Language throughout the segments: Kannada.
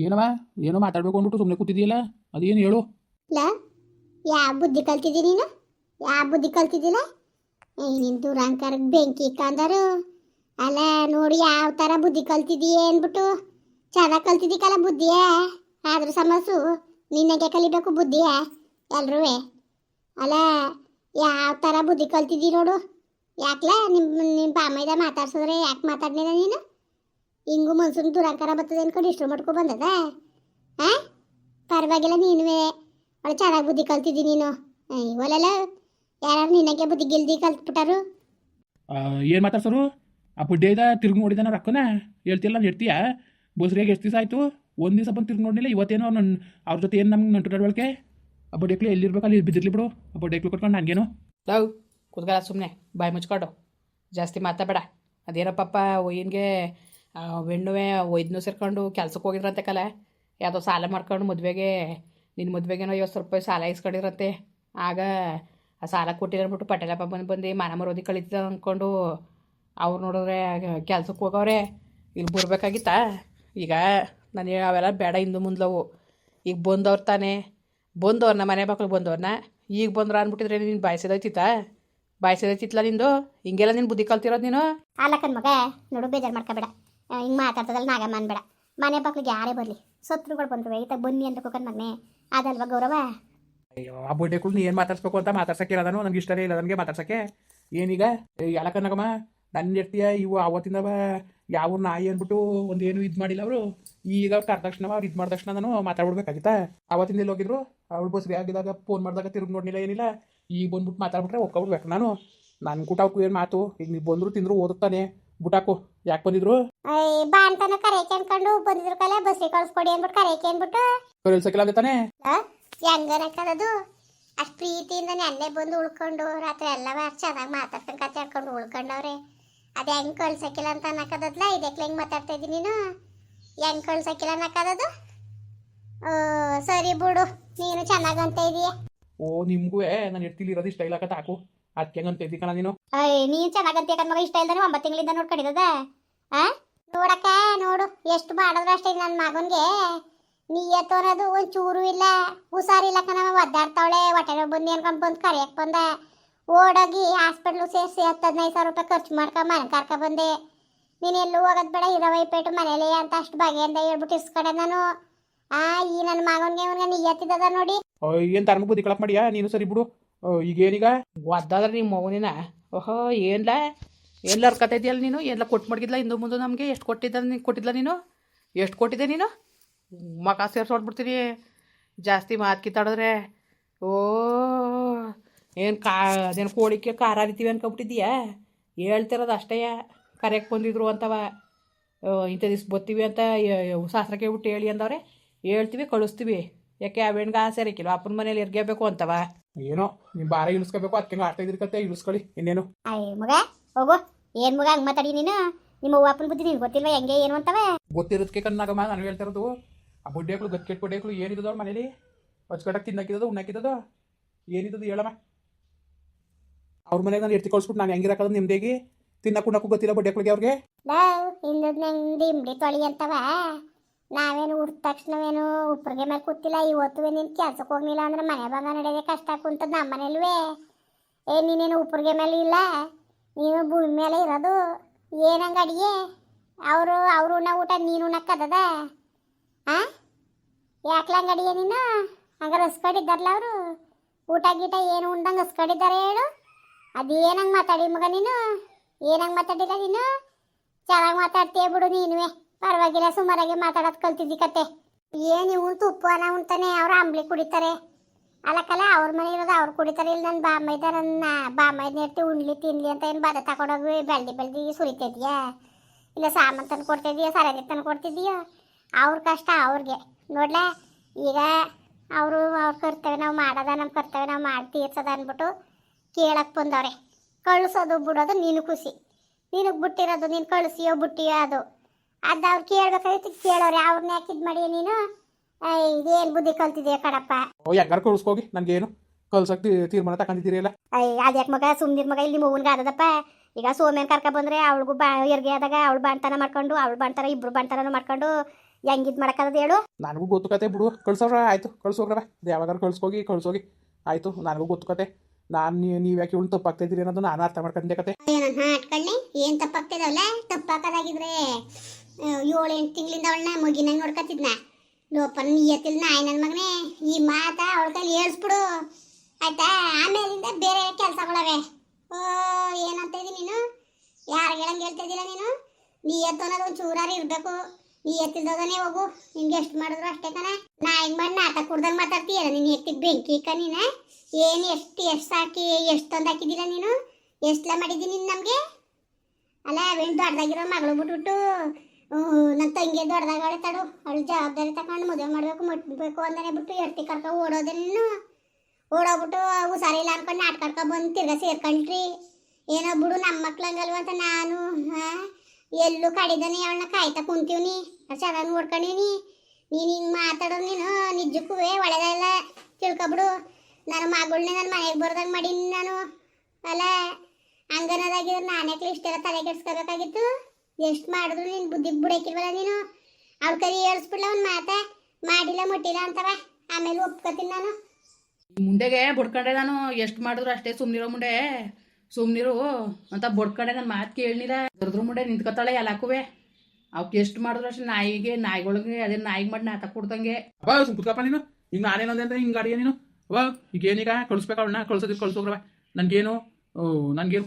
ಏನವ ಏನೋ ಮಾತಾಡ್ಬೇಕು ಅಂದ್ಬಿಟ್ಟು ಸುಮ್ಮನೆ ಕೂತಿದೆಯಲ್ಲ ಅದೇನು ಹೇಳು. ಇಲ್ಲ, ಯಾವ ಬುದ್ಧಿ ಕಲ್ತಿದ್ದಿ ನೀನು? ಯಾವ ಬುದ್ಧಿ ಕಲ್ತಿದ್ದಿಲ್ಲ? ನೀನು ದುರಂಕಾರಕ್ಕೆ ಬೆಂಕಿ ಕಂದರು. ಅಲ್ಲ ನೋಡಿ ಯಾವ ಥರ ಬುದ್ಧಿ ಕಲ್ತಿದ್ದೀಯ ಅಂದ್ಬಿಟ್ಟು. ಚೆನ್ನಾಗಿ ಕಲ್ತಿದ್ದೀಕಲ್ಲ ಬುದ್ಧಿಯ. ಆದ್ರೂ ಸಮಸ್ಯು ನಿನ್ನಗೆ ಕಲಿಬೇಕು ಬುದ್ಧಿಯ ಎಲ್ರೂ. ಅಲ್ಲ ಯಾವ ಥರ ಬುದ್ಧಿ ಕಲ್ತಿದ್ದಿ ನೋಡು. ಯಾಕಲ ನಿಮ್ಮ ಬಾಮೈದ ಮಾತಾಡ್ಸಿದ್ರೆ ಯಾಕೆ ಮಾತಾಡ್ಲಿಲ್ಲ ನೀನು? ಹಿಂಗೂ ಮನ್ಸೂನ್ ದುರಂಕಾರ ಬರ್ತದೆ ಅನ್ಕೊಂಡು ಇಷ್ಟು ಮಟ್ಕೊ ಬಂದದ? ಹಾಂ, ಪರವಾಗಿಲ್ಲ ನೀನುವೆ ಅವಳು ಚೆನ್ನಾಗಿ ಬುದ್ಧಿ ಕಲ್ತಿದ್ದಿ ನೀನು. ಇವಲ್ಲ ಯಾರು ನಿನ್ನಗೆ ಬುದ್ಧಿ ಗಿಲ್ದಿ ಕಲ್ತ್ಬಿಟ್ಟಾರು. ಏನು ಮಾತಾಡ್ಸೋರು? ಆ ಬುಡ್ಡೆ ಇದ್ದ ತಿರುಗಿ ನೋಡಿದಾನ ರೊಕ್ಕನ ಹೇಳ್ತಿಲ್ಲ ನೆಡ್ತೀಯ. ಬಸ್ರಿಯಾಗ ಎಷ್ಟು ದಿವಸ ಆಯಿತು? ಒಂದು ದಿವಸ ಬಂದು ತಿರುಗಿ ನೋಡಲಿಲ್ಲ. ಇವತ್ತೇನೋ ನನ್ನ ಅವ್ರ ಜೊತೆ ಏನು ನಮ್ಗೆ ನಂಟು ನಡವಳಿಕೆ. ಆ ಬಡ್ಡೆಕ್ಳು ಎಲ್ಲಿರ್ಬೇಕು ಅಲ್ಲಿ ಬಿದ್ದಿರ್ಲಿ ಬಿಡು. ಆ ಬಡ್ಡೆಕ್ಳು ಕೊಟ್ಕೊಂಡು ನನಗೇನು ಲವ್ ಕುತ್ಕಳ ಸುಮ್ಮನೆ ಬಾಯಿ ಮುಚ್ಕೊಂಡು ಜಾಸ್ತಿ ಮಾತಾಬೇಡ. ಅದೇನೋ ಪಾಪ ಒಯ್ಯನ್ಗೆ ಹೆಣ್ಣುವೆ ಒಯ್ದನು ಸೇರ್ಕೊಂಡು ಕೆಲ್ಸಕ್ಕೆ ಹೋಗಿದ್ರಂತೆ ಕಲ. ಯಾವುದೋ ಸಾಲ ಮಾಡ್ಕೊಂಡು ಮದುವೆಗೆ ನಿನ್ನ ಮದುವೆಗೇನೋ 50 ರೂಪಾಯಿ ಸಾಲ ಇಸ್ಕೊಂಡಿದ್ರಂತೆ. ಆಗ ಆ ಸಾಲ ಕೊಟ್ಟಿರಂದ್ಬಿಟ್ಟು ಪಟೇಲಪ್ಪ ಬಂದು ಮನ ಮರೋದಿ ಕಳೀತಿದ್ದ ಅಂದ್ಕೊಂಡು ಅವ್ರು ನೋಡಿದ್ರೆ ಕೆಲ್ಸಕ್ಕೆ ಹೋಗವ್ರೆ. ಇಲ್ಲಿ ಬರ್ಬೇಕಾಗಿತ್ತಾ? ಈಗ ನಾನು ಅವೆಲ್ಲ ಬೇಡ ಹಿಂದು ಮುಂದ್ಲವು. ಈಗ ಬಂದವ್ರು ತಾನೇ, ಬಂದವ್ರನ್ನ ಮನೆ ಮಕ್ಳು ಬಂದವ್ರನ್ನ ಈಗ ಬಂದ್ರು ಅಂದ್ಬಿಟ್ಟಿದ್ರೆ ನೀನು ಬಾಯಿಸಿದೈತಿತ್ತಾ? ಬಾಯಿಸಿದೈತಿತ್ಲ ನಿಂದು? ಹಿಂಗೆಲ್ಲ ನೀನು ಬುದ್ಧಿ ಕಲ್ತಿರೋದು ನೀನು? ಅಲ್ಲಕ್ಕನ್ ಮಗ ನೋಡು, ಬೇಜಾರು ಮಾಡ್ಕೋಬೇಡ. ಹಿಂಗೆ ಮಾತಾಡ್ತದಲ್ಲ ನಾಗಮ್ಮ ಅನ್ಬೇಡ. ಮನೆ ಮಕ್ಳಿಗೆ ಯಾರೇ ಬರಲಿ, ಶತ್ರುಗಳು ಬಂದ್ರು ಈತ ಬನ್ನಿ ಅಂತ ಕೋಕನ್ ಮಗನೆ, ಅದಲ್ವ ಗೌರವ? ಅಯ್ಯೋ ಆ ಬಡ್ಡೆಕ್ಳು ನೀ ಏನು ಮಾತಾಡ್ಸ್ಬೇಕು ಅಂತ ಮಾತಾಡ್ಸಕ್ಕೆ ಇರೋದನು ನನಗೆ ಇಷ್ಟನೇ ಇಲ್ಲ. ನನಗೆ ಮಾತಾಡ್ಸಕ್ಕೆ ಏನೀಗ ಯಾಲಕ್ಕನ್ನಗಮ್ಮ ನನ್ನ ಇರ್ತೀಯ. ಇವು ಆವತ್ತಿಂದವ ಯಾವ ನಾಯಿ ಅಂದ್ಬಿಟ್ಟು ಒಂದೇನು ಇದು ಮಾಡಿಲ್ಲ ಅವರು. ಈಗ ಕರೆದ ತಕ್ಷಣ ಅವ್ರು ಇದು ಮಾಡಿದ ತಕ್ಷಣ ನಾನು ಮಾತಾಡ್ಬಿಡ್ಬೇಕಾಗಿತ್ತಾ? ಆವತ್ತಿಂದ ಎಲ್ಲಿ ಹೋಗಿದ್ರು? ಅವಳು ಬಸ್ರಿ ಆಗಿದಾಗ ಫೋನ್ ಮಾಡಿದಾಗ ತಿರುಗಿ ನೋಡಲಿಲ್ಲ, ಏನಿಲ್ಲ. ಈಗ ಬಂದ್ಬಿಟ್ಟು ಮಾತಾಡ್ಬಿಟ್ರೆ ಒಕ್ಕೊಬಿಡ್ಬೇಕು ನಾನು. ನನ್ನ ಕೂಟ ಅವಕ್ಕೂ ಏನು ಮಾತು? ಈಗ ನೀವು ಬಂದರು ತಿಂದರು ಓದುತ್ತಾನೆ ಬುಟಾಕು. ಯಾಕೆ ಬಂದಿದ್ರು? ಬಾ ಅಂತಾನು ಕರೆಯಕ್ಕೆ ಅನ್ಕೊಂಡು ಬಂದಿದ್ರು ಕಲೆ. ಬಸ್ಸಿಗೆ ಕಳ್ಸ್ಕೊಡಿ ಅಂದ್ಬಿಟ್ಟು ಕರೆಯಕ್ಕೆ ಅಂದ್ಬಿಟ್ಟು ಕಳ್ಸಕ್ಕಿಲ್ಲ ಆಗತ್ತಾನೆ. ಹೆಂಗನಕ್ಕದದು? ಅಷ್ಟು ಪ್ರೀತಿಯಿಂದ ನೆನ್ನೆ ಬಂದು ಉಳ್ಕೊಂಡು ರಾತ್ರಿ ಎಲ್ಲವ ಚೆನ್ನಾಗಿ ಮಾತಾಡ್ಕೊಂಡು ಕತೆ ಹೇಳ್ಕೊಂಡು ಉಳ್ಕೊಂಡವ್ರೆ. ಅದು ಹೆಂಗೆ ಕಳ್ಸಕ್ಕಿಲ್ಲ ಅಂತ ಅನ್ನಕ್ಕದಲ್ಲ. ಇದಕ್ಕೆ ಹೆಂಗೆ ಮಾತಾಡ್ತಾ ಇದ್ದೀನಿ ನೀನು? ಹೆಂಗೆ ಕಳ್ಸಕ್ಕಿಲ್ಲ ಅನ್ನಕ್ಕದದು? ಸರಿ ಬಿಡು, ನೀನು ಚೆನ್ನಾಗಂತ ಇದೀಯ. ಓ ನಿಮಗೂ ನಾನು ಇರ್ತಿಲಿ ಇರೋದು ಇಷ್ಟ ಇಲ್ಲ ಕತ್ತ ಹಾಕು. ಅದಕ್ಕೆ ಹೆಂಗಂತ ಇದ್ದೀಕಣ ನೀನು? ನೀನು ಚೆನ್ನಾಗಂತ ಮಗ. ಇಷ್ಟ ಇಲ್ದಾನೆ 9 ತಿಂಗಳಿಂದ ನೋಡ್ಕೊಂಡಿದ್ದದ. ನೋಡಕ್ಕ ನೋಡು, ಎಷ್ಟು ಮಾಡಿದ್ರು ಅಷ್ಟೇ ನನ್ನ ಮಗನಿಗೆ ನಿಯತ್ತು ಅನ್ನೋದು ಒಂಚೂರು ಇಲ್ಲ. ಹುಷಾರಿಲ್ಲ ಕಣವ, ಒದ್ದಾಡ್ತಾವಳೆ. ಹೊಟ್ಟೆ ಬಂದು ಅನ್ಕೊಂಡು ಬಂದು ಕರೆಯಕ್ಕೆ ಬಂದ. ಓಡೋಗಿ ಹಾಸ್ಪಿಟ್ಲು ಸೇರಿಸಿ 10-15 ರೂಪಾಯಿ ಖರ್ಚು ಮಾಡ್ಕೊಂಡು ಮನೆ ಕರ್ಕೊಬಂದೆ. ನೀನು ಎಲ್ಲೂ ಹೋಗೋದು ಬೇಡ, ಇರವೈಪೇಟು ಮನೇಲಿ ಅಂತ ಅಷ್ಟು ಬಗೆಯಿಂದ ಹೇಳ್ಬಿಟ್ಟು ಇಸ್ಕೊಂಡೆ ನಾನು. ಈ ನನ್ನ ಮಗನಿಗೆ ಇವನಿಗೆ ನಿಯತ್ತಿದ್ದದ ನೋಡಿ. ಏನು ತರ್ಮ ಬುದ್ಧಿ ಕಳಕ್ ಮಾಡಿಯಾ ನೀನು? ಸರಿ ಬಿಡು. ಈಗೇನೀಗ ಒದ್ದಾದ್ರೆ ನಿಮ್ಮ ಮಗನಿನ ಓಹೋ ಏನ್ಲ ಎಲ್ಲರ ಕತೆ ಇದೆಯಲ್ಲ ನೀನು? ಎಲ್ಲ ಕೊಟ್ಟು ಮಡಗಿದ್ಲ ಹಿಂದೆ ಮುಂದೆ ನಮಗೆ? ಎಷ್ಟು ಕೊಟ್ಟಿದ್ಲ ನೀನು? ಎಷ್ಟು ಕೊಟ್ಟಿದ್ದೆ ನೀನು? ಮಕ ಸೇರ್ಸೋಡ್ಬಿಡ್ತೀನಿ ಜಾಸ್ತಿ ಮಾತು ಕಿತ್ತಾಡಿದ್ರೆ. ಓ ಏನು ಅದೇನು ಕೋಳಿಕೆ ಖಾರ ಹರಿತೀವಿ ಅನ್ಕೊಬಿಟ್ಟಿದ್ದೀಯಾ? ಹೇಳ್ತಿರೋದು ಅಷ್ಟೇ. ಕರೆಯಕ್ಕೆ ಬಂದಿದ್ರು ಅಂತವ, ಇಂಥ ದಿವ್ಸ ಬರ್ತೀವಿ ಅಂತ ಶಾಸ್ತ್ರಕ್ಕೆ ಬಿಟ್ಟು ಹೇಳಿ ಅಂದವ್ರೆ. ಹೇಳ್ತೀವಿ ಕಳಿಸ್ತೀವಿ. ಯಾಕೆ ಆ ಹೆಣ್ಗೆ ಆಸೆ ಇರಕ್ಕಿಲ್ಲ ಅಪ್ಪನ ಮನೇಲಿ ಇರ್ಗೇಬೇಕು ಅಂತವ? ಏನೋ ನಿಮ್ಮ ಭಾರ ಇಳಿಸ್ಕೋಬೇಕು, ಅದಕ್ಕೆ ಆಡ್ತಾ ಇದ್ರಿ ಕತೆ ಇಳಿಸ್ಕೊಳ್ಳಿ ಇನ್ನೇನು. ಅಯ್ಯ ಮಗ ಹೋಗು. ಏನು ಮಗ ಹಂಗೆ ಮಾತಾಡಿ ನೀನು? ನಿಮ್ಮ ಅವ್ವ ಅಪ್ಪನ ಬುದ್ಧಿ ನಿನ್ಗೆ ಗೊತ್ತಿಲ್ವ ಹೆಂಗೆ ಏನು ಅಂತವೆ? ಗೊತ್ತಿರೋದಕ್ಕೆ ಕಣ್ಣಾಗಮ್ಮ ನಾನು ಹೇಳ್ತಾ ಇರೋದು. ಆ ಬುಡ್ಡೆಗಳು ಗಟ್ಕೆಟ್ ಬಡ್ಡೆಗಳು ಏನಿದ್ದದ ಅವ್ರ ಮನೇಲಿ? ಹೊಚ್ಕಟ್ಟಕ್ಕೆ ತಿನ್ನಕ್ಕಿದ್ದದು ಉಣ್ಣಕ್ಕಿದ್ದದು ಏನಿದ್ದದು ಹೇಳಮ್ಮ? ಅವ್ರ ಮನೆಗೆ ನಾನು ಎತ್ತಿ ಕಳ್ಸ್ಬಿಟ್ಟು ನಾನು ಹೆಂಗಿರಕ್ಕದ ನಿಮ್ದೇಗಿ ತಿನ್ನಕ್ಕೆ ಉಣ್ಣಕ್ಕೂ ಗೊತ್ತಿಲ್ಲ ಬಡ್ಡೆಗಳಿಗೆ ಅವ್ರಿಗೆ. ಇನ್ನೊಂದು ನಂಗೆ ಇಂಬಡಿ ತೊಳಿ ಅಂತವ. ನಾವೇನು ಉಡ್ದ ತಕ್ಷಣವೇನು ಉಪ್ಪರಿಗೆ ಮೇಲೆ ಕೂತಿಲ್ಲ. ಇವತ್ತು ನೀನು ಕೆಲ್ಸಕ್ಕೆ ಹೋಗ್ಲಿಲ್ಲ ಅಂದ್ರೆ ಮನೆ ಭಾಗ ನಡೆಯೋದೇ ಕಷ್ಟ ಕುಂತದ ನಮ್ಮ ಮನೇಲ್ವೇ. ನೀನೇನು ಉಪ್ಪರಿಗೆ ಮೇಲೆ ಇಲ್ಲ, ನೀನು ಭೂಮಿ ಮೇಲೆ ಇರೋದು. ಏನಂಗೆ ಅಡಿಗೆ? ಅವರು ಉಣ್ಣ ಊಟ ನೀನು ಉಣ್ಣಕ್ಕದ? ಯಾಕ್ಲಂಗೆ ಅಡಿಗೆ ನೀನು? ಹಂಗಾರೆ ಹಸ್ಕೊಂಡಿದ್ದಾರಲ್ಲ ಅವರು. ಊಟ ಗೀಟ ಏನು ಉಂಡಂಗೆ ಹಸ್ಕೊಂಡಿದ್ದಾರೆ ಹೇಳು? ಅದೇನಂಗೆ ಮಾತಾಡಿ ಮಗ ನೀನು? ಏನಂಗೆ ಮಾತಾಡಿಲ್ಲ ನೀನು? ಚೆನ್ನಾಗಿ ಮಾತಾಡ್ತೀಯ ಬಿಡು ನೀನುವೆ, ಪರವಾಗಿಲ್ಲ. ಸುಮಾರಾಗಿ ಮಾತಾಡೋದು ಕಲ್ತಿದ್ದಿ ಕತೆ. ಏನು ಇವನು ತುಪ್ಪನ ಉಣ್ತಾನೆ, ಅವ್ರು ಅಂಬ್ಲಿ ಕುಡಿತಾರೆ. ಅಲ್ಲಕ್ಕಲ್ಲ ಅವ್ರ ಮನೆ ಇರೋದು ಅವ್ರು ಕುಡಿತಾರೆ. ಇಲ್ಲಿ ನನ್ನ ಬಾಮೈದ ನನ್ನ ಬಾಮೈದ ನೆಟ್ಟಿ ಉಣ್ಲಿ ತಿನ್ಲಿ ಅಂತ ಏನು ಬಾದ ತಗೊಂಡೋಗಿ ಬೆಳ್ದಿ ಸುರಿತಿದ್ಯಾ? ಇಲ್ಲ ಸಾಮಾನು ತಂದು ಕೊಡ್ತಿದ್ಯಾ, ಸರಾಗಿ ತಂದು ಕೊಡ್ತಿದ್ದೀಯೋ? ಅವ್ರ ಕಷ್ಟ ಅವ್ರಿಗೆ ನೋಡ್ಲ. ಈಗ ಅವ್ರ ಕರ್ತವ್ಯ ನಾವು ಮಾಡೋದ, ನಮ್ಮ ಕರ್ತವ್ಯ ನಾವು ಮಾಡಿ ತೀರ್ಸೋದ ಅಂದ್ಬಿಟ್ಟು ಕೇಳಕ್ಕೆ ಬಂದವ್ರೆ. ಕಳಿಸೋದು ಬಿಡೋದು ನೀನು ಖುಷಿ. ನಿನಗೆ ಬಿಟ್ಟಿರೋದು ನೀನು ಕಳಿಸಿಯೋ ಬಿಟ್ಟಿಯೋ ಅದು ಅವ್ರು ಕೇಳ್ಬೇಕಾಗಿತ್ತು. ಕೇಳೋರು ಅವ್ರನ್ನ ಯಾಕೆ ಇದು ಮಾಡಿ ನೀನು? ಇದೇನು ಬುದ್ಧಿ ಕಲ್ತಿದ್ದೀಯ ಕಡಪ್ಪ? ಹೆಂಗಾರು ಕಳಿಸ್ಕೋಗಿ, ನನಗೇನು ಕಳ್ಸಕ್ಕೆ ತೀರ್ಮಾನ ತಗೊಂಡಿದ್ದೀರಿ ಎಲ್ಲ. ಅದ್ಯಾಕೆ ಮಗ ಸುಮ್ಮನಿರ್ ಮಗ. ಇಲ್ಲಿ ಮಗುನ್ಗೆ ಆದದಪ್ಪ. ಈಗ ಸೋಮೇನ್ ಕರ್ಕ ಬಂದರೆ ಅವಳಿಗೂ ಹೆರಿಗೆ ಆದಾಗ ಅವಳು ಬಾಣ್ತನ ಮಾಡ್ಕೊಂಡು, ಅವಳು ಬಾಣ್ತಾರ ಇಬ್ಬರು ಬಾಣ್ತನ ಮಾಡ್ಕೊಂಡು ಹೆಂಗಿದ್ ಮಾಡಕ್ಕದ ಹೇಳು. ನನಗೂ ಗೊತ್ತು ಕತೆ ಬಿಡು, ಕಳ್ಸೋರ ಆಯಿತು, ಕಳ್ಸೋಗ್ರವ ಅದು ಯಾವಾಗಾರು ಕಳ್ಸೋಗಿ ಆಯಿತು. ನನಗೂ ಗೊತ್ತು ಕತೆ. ನೀವು ಯಾಕೆ ಇವಳು ತಪ್ಪಾಗ್ತಾಯಿದ್ದೀರಿ ಅನ್ನೋದು ನಾನು ಅರ್ಥ ಮಾಡ್ಕೊಂಡೆ ಕತೆ. ನಾನು ಹಾಟ್ಕೊಳ್ಳಿ ಏನು ತಪ್ಪಾಗ್ತಿದಾವಲ್ಲ. ತಪ್ಪಾಕದಾಗಿದ್ರೆ 7-8 ತಿಂಗಳಿಂದ ಅವಳನ್ನ ಮುಗಿನಂಗೆ ನೋಡ್ಕೊತಿದ್ನ. ಲೋಪನ ನಿಯತ್ತಿಲ್ ನಾಯಿ ನನ್ನ ಮಗನೇ, ಈ ಮಾತಾ ಅವಳ ಕೈಲಿ ಹೇಳ್ಸ್ಬಿಡು ಆಯ್ತಾ. ಆಮೇಲಿಂದ ಬೇರೆ ಕೆಲಸಗಳವೆ. ಓ ಏನಂತ ಇದ್ದೀನಿ ನೀನು, ಯಾರು ಹೇಳಂಗೆ ಹೇಳ್ತಾ ಇದ್ದೀರ ನೀನು. ನಿಯತ್ತು ಅನ್ನೋದು ಒಂದು ಚೂರಾರು ಇರಬೇಕು. ನಿಯತ್ತಿಲ್ದೋದನೇ ಹೋಗು, ನಿನ್ಗೆ ಎಷ್ಟು ಮಾಡಿದ್ರು ಅಷ್ಟೇ ಕಣ. ನಾಯಿಗೆ ಮಾಡಿ ನಾಟಕ ಕುಡ್ದಂಗೆ ಮಾತಾಡ್ತೀಯ ನೀನು. ಎತ್ತಿಗೆ ಬೆಂಕಿ ಇಕ್ಕ ನೀನು. ಏನು ಎಷ್ಟು ಸಾಕಿ ಎಷ್ಟು ತಂದು ಹಾಕಿದ್ದೀರ ನೀನು, ಎಷ್ಟೆಲ್ಲ ಮಾಡಿದ್ದೀನಿ ನೀನು ನಮಗೆ. ಅಲ್ಲ ಅವೇನು ದೊಡ್ಡದಾಗಿರೋ ಮಗಳು ಬಿಟ್ಬಿಟ್ಟು ನನ್ನ ತಂಗಿ ದೊಡ್ಡದಾಗ ತಡು ಅವಳು ಜವಾಬ್ದಾರಿ ತಗೊಂಡು ಮದುವೆ ಮಾಡಬೇಕು ಮುಟ್ಬೇಕು ಅಂತಾನೆ ಬಿಟ್ಟು ಎಡ್ತಿ ಕರ್ಕೊ ಓಡೋದೆ ನೀನು. ಓಡೋಗ್ಬಿಟ್ಟು ಹುಷಾರಿಲ್ಲ ಅನ್ಕೊಂಡು ನಾಟಕ ಕರ್ಕೊಂಡು ಬಂದು ತಿರ್ಗಾ ಸೇರ್ಕೊಂಡ್ರಿ. ಏನೋ ಬಿಡು ನಮ್ಮ ಮಕ್ಳಂಗಲ್ವ ಅಂತ ನಾನು ಎಲ್ಲೂ ಕಡಿದಾನೆ ಅವಳನ್ನ ಕಾಯ್ತಾ ಕುಂತೀವ್ನಿ. ಚೆನ್ನಾಗಿ ನೋಡ್ಕೊಂಡಿವ್ನಿ. ನೀನು ಹಿಂಗೆ ಮಾತಾಡೋದು ನೀನು ನಿಜಕ್ಕೂ ಒಳ್ಳೆದಲ್ಲ, ತಿಳ್ಕೊಬಿಡು. ನನ್ನ ಮಗಳನ್ನೇ ನನ್ನ ಮನೆಗೆ ಬರ್ದಂಗೆ ಮಾಡೀನಿ ನಾನು. ಅಲ್ಲ ಹಂಗನ್ನೋದಾಗಿದ್ರೆ ನಾನ್ಯಾಕ್ಲಿ ಇಷ್ಟೆಲ್ಲ ತಲೆ ಕೆಡ್ಸ್ಕೋಬೇಕಾಗಿತ್ತು. ಎಷ್ಟು ಮಾಡಿದ್ರು ನೀನು ಬುದ್ಧಿ ಬಿಡಕ್ಕಿಲ್ವಲ್ಲ ನೀನು. ಅವ್ಳ ಕೈ ಹೇಳ್ಸ್ಬಿಡ್ಲ ಒಂದು ಮಾತಾ ಮಾಡಿಲ್ಲ ಮುಟ್ಟಿಲ್ಲ ಅಂತವ, ಆಮೇಲೆ ಒಪ್ಕೋತೀನಿ ನಾನು. ಮುಂಡೆಗೆ ಬಡ್ಕೊಂಡೆ ನಾನು. ಎಷ್ಟು ಮಾಡಿದ್ರು ಅಷ್ಟೇ, ಸುಮ್ಮನಿರೋ ಮುಂಡೆ ಸುಮ್ಮನಿರು ಅಂತ ಬಡ್ಕೊಂಡೆ. ನನ್ನ ಮಾತು ಕೇಳಲಿಲ್ಲ. ದರ್ದ್ರ ಮುಂಡೆ ನಿಂತ್ಕೊತಾಳೆ ಎಲ್ಲಾಕುವೆ. ಅವಕ್ಕೆ ಎಷ್ಟು ಮಾಡಿದ್ರು ಅಷ್ಟೇ. ನಾಯಿಗಳಿಗೆ ಅದೇ ನಾಯಿಗೆ ಮಾಡಿ ನಾಟಕ ಕೊಡ್ದಂಗೆ. ಅಬ್ಬಾ ಕುತ್ಕಪ್ಪ ನೀನು. ಹಿಂಗೆ ನಾನೇನಂದೆ ಅಂತ ಹಿಂಗೆ ಅಡಿಯ ನೀನು. ಅವ ಈಗೇನೀಗ ಕಳಿಸ್ಬೇಕು ಅವಳನ್ನ, ಕಳ್ಸೋಗ್ರವ. ನನಗೇನು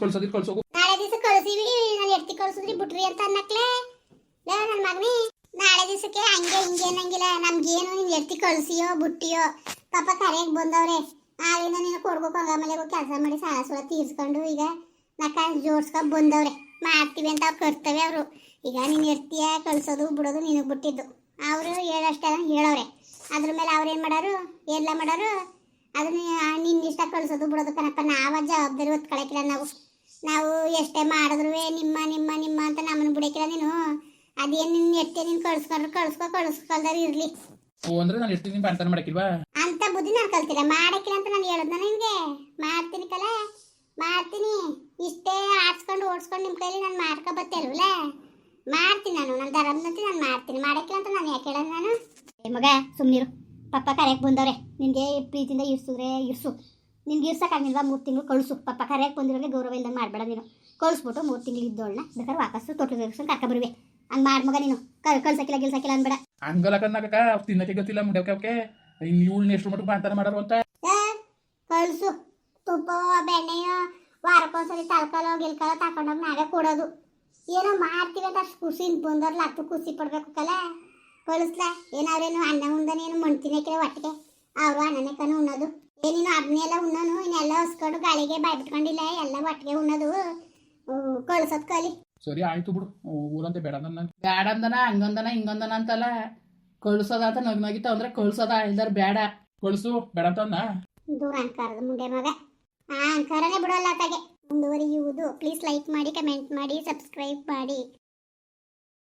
ಕಳ್ಸೋಗು. ನಾಳೆ ದಿವಸ ಕಳಿಸಿವಿ, ನಾನು ಎತ್ತಿ ಕಳ್ಸಿದ್ರಿ ಬಿಟ್ರಿ ಅಂತ ಅನ್ನಕ್ಲೆ ನನ್ನ ಮಗನಿ. ನಾಳೆ ದಿವಸಕ್ಕೆ ಹಂಗೆ ಹಿಂಗೆ ಅನ್ನಂಗಿಲ್ಲ. ನಮ್ಗೇನು ನೀನು ಎತ್ತಿ ಕಳ್ಸಿಯೋ ಬಿಟ್ಟಿಯೋ ಪಾಪ ಕರೆಯಾಗಿ ಬಂದವ್ರೆ. ಆಳಿಂದ ನೀನು ಕೊಡ್ಬೇಕು ಆಮೇಲೆ ಕೆಲಸ ಮಾಡಿ ಸಾಲ ಸುಲ ತೀರ್ಸ್ಕೊಂಡು ಈಗ ನಕ್ಕ ಜೋಡ್ಸ್ಕೊಂಡು ಬಂದವ್ರೆ. ಮಾಡ್ತೀವಿ ಅಂತ ಅವ್ರು ಕರ್ತವೆ ಅವರು. ಈಗ ನೀನು ಎರ್ತೀಯ ಕಳ್ಸೋದು ಬಿಡೋದು ನಿನಗೆ ಬಿಟ್ಟಿದ್ದು. ಅವರು ಹೇಳೋಷ್ಟೇ ಹೇಳವ್ರೆ. ಅದ್ರ ಮೇಲೆ ಅವ್ರೇನು ಮಾಡೋರು ಎಲ್ಲ ಮಾಡೋರು. ಅದನ್ನ ನಿನ್ನ ಇಷ್ಟ ಕಳ್ಸೋದು ಬಿಡೋದು ಕಣಪ್ಪ. ನಾವು ಜವಾಬ್ದಾರಿ ಹೊತ್ಕೊಳಕಿಲ್ಲ. ನಾವು ಎಷ್ಟೇ ಮಾಡಿದ್ರು ನಿಮ್ಮ ನಿಮ್ಮ ನಿಮ್ಮ ಅಂತ ನಮ್ಮನ್ನು ಬಿಡಕ್ಕಿಲ್ಲ ನೀನು. ಅದೇನು ನಿನ್ನ ಎಷ್ಟೇ ನೀನು ಕಳ್ಸ್ಕೊಂಡ್ರು ಕಳ್ಸ್ಕೊಳ್ದಾರು ಇರಲಿ ಅಂದ್ರೆ ನಾನು ಎಷ್ಟು ದಿನ ಅಂತ ಮಾಡಕ್ಕಿಲ್ವಾ ಅಂತ ಬುದ್ಧಿ ನಾನು ಕಲ್ತಿಲ್ಲ. ಮಾಡಕ್ಕಿಲ್ಲ ಅಂತ ನಾನು ಹೇಳೋದು ನಿನಗೆ. ಮಾಡ್ತೀನಿ ಕಲ ಮಾಡ್ತೀನಿ. ಇಷ್ಟೇ ಆಡ್ಸ್ಕೊಂಡು ಓಡಿಸ್ಕೊಂಡು ನಿಮ್ಮ ಕೈಲಿ ನಾನು ಮಾಡ್ಕೊ ಬರ್ತೇಲ್ವಲ್ಲ, ಮಾಡ್ತೀನಿ ನಾನು. ನನ್ನ ಧರ್ಮದಂತೆ ನಾನು ಮಾಡ್ತೀನಿ. ಮಾಡಕ್ಕಿಲ್ಲ ಅಂತ ನಾನು ಯಾಕೆ ಹೇಳೋದು ನಾನು. ಮಗ ಸುಮ್ಮನಿರು, ಪಪ್ಪ ಕರೆಯಕ್ಕೆ ಬಂದವ್ರೆ. ನಿನಗೆ ಪ್ರೀತಿಯಿಂದ ಇರ್ಸಿದ್ರೆ ಇರ್ಸು. ನಿನ್ಗೆ ಇರ್ಸಕ್ಕಾಗಿಲ್ವಾ 3 ತಿಂಗಳು ಕಳಿಸು. ಪಪ್ಪ ಕರೆಯಕ್ಕೆ ಬಂದಿರೋರಿಗೆ ಗೌರವ ಇಲ್ದಂಗೆ ಮಾಡಬೇಡ ನೀನು. ಕಳಿಸ್ಬಿಟ್ಟು 3 ತಿಂಗಳು ಇದ್ದೋಳನ್ನ ಬೇಕಾದ್ರೆ ವಾಪಸ್ಸು ತೊಟ್ಟು ತಿರ್ಗಿಸ್ಕೊಂಡು ಕರ್ಕೊ ಬರುವೆ. ಹಂಗೆ ಮಾಡಿ ಮಗ ನೀನು. ಕಳ್ಸಕ್ಕಿಲ್ಲ ಅನ್ಬೇಡ. ಹಂಗಲ್ಲ ಕನ್ನಕ ತಿನ್ನಕ್ಕೆ ಗೊತ್ತಿಲ್ಲ ಮುಡ್ಯಕ್ಕೆ ಅವಕ್ಕೆ. ಇನ್ನು ಇವಳನ್ನ ಎಷ್ಟು ಮಟ್ಟಿಗೆ ಬಾಂತಾನೆ ಮಾಡೋರು ಅಂತ ಕಳಿಸು. ತುಪ್ಪ ಬೆಣ್ಣೆಯೋ ವಾರಕ್ಕೊಂದ್ಸರಿ ತಲ್ಕಲೋ ಗಿಲ್ಕಲೋ ತಗೊಂಡೋಗಿ ನಾವೇ ಕೊಡೋದು. ಏನೋ ಮಾಡ್ತೀವಿ ಅಂತ ಅಷ್ಟು ಖುಷಿಯಿಂದ ಬಂದವ್ರಲ್ಲ, ಅಷ್ಟು ಖುಷಿ ಪಡ್ಬೇಕು ಕಲ. ಕಳಿಸ್ಲಾ ಏನಾದ್ರೇನು ಅನ್ನ ಉಂದನೇನು ಮಣ್ತಿನಕ್ಕೆ ಒಟ್ಟಿಗೆ ಅವರು ಅನ್ನನೇ ಕಣ್ಣು ಉಣ್ಣೋದು. ಏನೇನು ಅದನ್ನೆಲ್ಲ ಉಣ್ಣೋನು. ಇನ್ನೆಲ್ಲ ಹೊಸ್ಕೊಂಡು ಗಾಳಿಗೆ ಬಾಯ್ ಬಿಟ್ಕೊಂಡಿಲ್ಲ, ಎಲ್ಲ ಒಟ್ಟಿಗೆ ಉಣ್ಣೋದು. ಕಳ್ಸೋದು ಕಲಿ. ಸರಿ ಆಯ್ತು ಬಿಡು. ಊರಂತೆ ಬೇಡ ನನ್ನ ಬೇಡ ಅಂದನ ಹಂಗಂದನ ಹಿಂಗಂದನ ಅಂತಲ್ಲ. ಕಳ್ಸೋದ ಅಂತ ನಗ್ನಗಿತ್ತ ಅಂದ್ರೆ ಕಳ್ಸೋದ ಇಲ್ದಾರ ಬೇಡ. ಕಳಿಸು ಬೇಡ ಅಂತ ದೂರ ಅಹಂಕಾರದ ಮುಂದೆ ಮಗ. ಆ ಅಹಂಕಾರನೇ ಬಿಡೋಲ್ಲ ಆತಗೆ ಮುಂದುವರಿಯುವುದು. ಪ್ಲೀಸ್ ಲೈಕ್ ಮಾಡಿ, ಕಮೆಂಟ್ ಮಾಡಿ, ಸಬ್ಸ್ಕ್ರೈಬ್ ಮಾಡಿ.